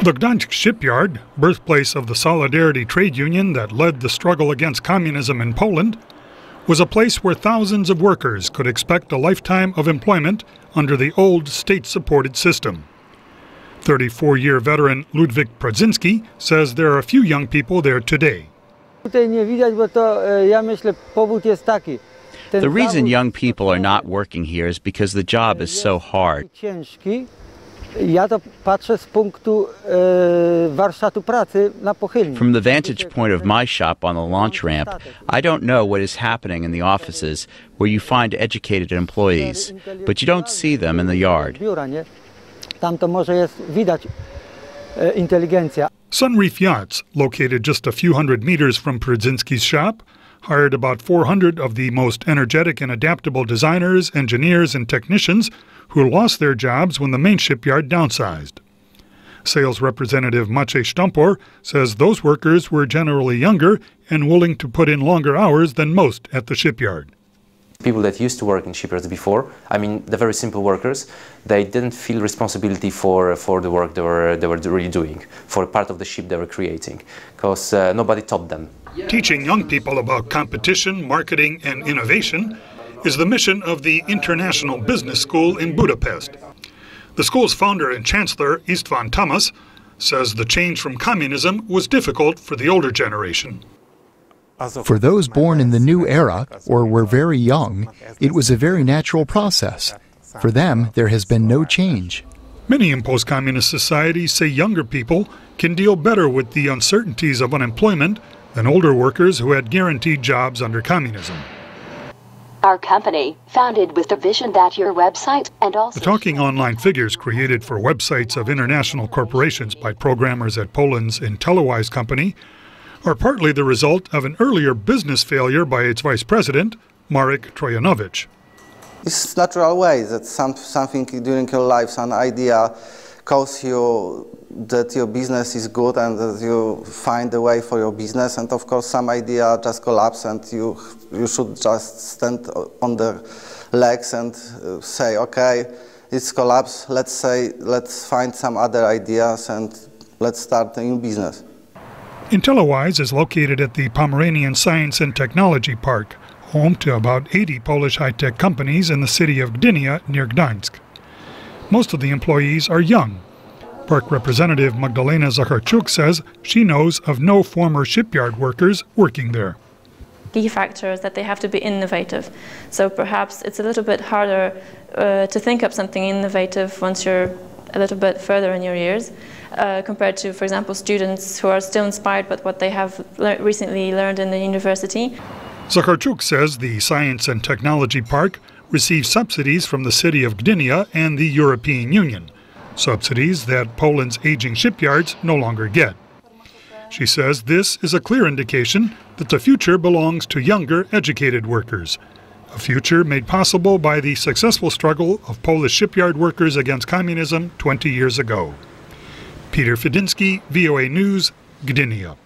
The Gdańsk shipyard, birthplace of the Solidarity trade union that led the struggle against communism in Poland, was a place where thousands of workers could expect a lifetime of employment under the old state-supported system. 34-year veteran Ludwik Pedynsky says there are a few young people there today. The reason young people are not working here is because the job is so hard. From the vantage point of my shop on the launch ramp, I don't know what is happening in the offices where you find educated employees, but you don't see them in the yard. Sunreef Yachts, located just a few hundred meters from Pedynsky's shop, hired about 400 of the most energetic and adaptable designers, engineers, and technicians who lost their jobs when the main shipyard downsized. Sales representative Maciej Sztampor says those workers were generally younger and willing to put in longer hours than most at the shipyard. People that used to work in shipyards before, the very simple workers, they didn't feel responsibility for the work they were really doing, for part of the ship they were creating, because nobody taught them. Teaching young people about competition, marketing, and innovation is the mission of the International Business School in Budapest. The school's founder and chancellor, István Tamás, says the change from communism was difficult for the older generation. For those born in the new era, or were very young, it was a very natural process. For them, there has been no change. Many in post-communist societies say younger people can deal better with the uncertainties of unemployment than older workers who had guaranteed jobs under communism. Our company, founded with the vision that your website and also... The talking online figures created for websites of international corporations by programmers at Poland's Intellowise company are partly the result of an earlier business failure by its vice president, Marek Trojanowicz. It's natural way that something during your life, some idea causes you that your business is good and that you find a way for your business, and of course some idea just collapse and you should just stand on the legs and say, okay, it's collapsed, let's find some other ideas and let's start a new business. Intellowise is located at the Pomeranian Science and Technology Park, home to about 80 Polish high-tech companies in the city of Gdynia near Gdańsk. Most of the employees are young. Park representative Magdalena Zacharczuk says she knows of no former shipyard workers working there. Key factor is that they have to be innovative. So perhaps it's a little bit harder to think up something innovative once you're a little bit further in your years, compared to, for example, students who are still inspired by what they have recently learned in the university. Zacharczuk says the Science and Technology Park receives subsidies from the city of Gdynia and the European Union, subsidies that Poland's aging shipyards no longer get. She says this is a clear indication that the future belongs to younger, educated workers, a future made possible by the successful struggle of Polish shipyard workers against communism 20 years ago. Peter Fedynsky, VOA News, Gdynia.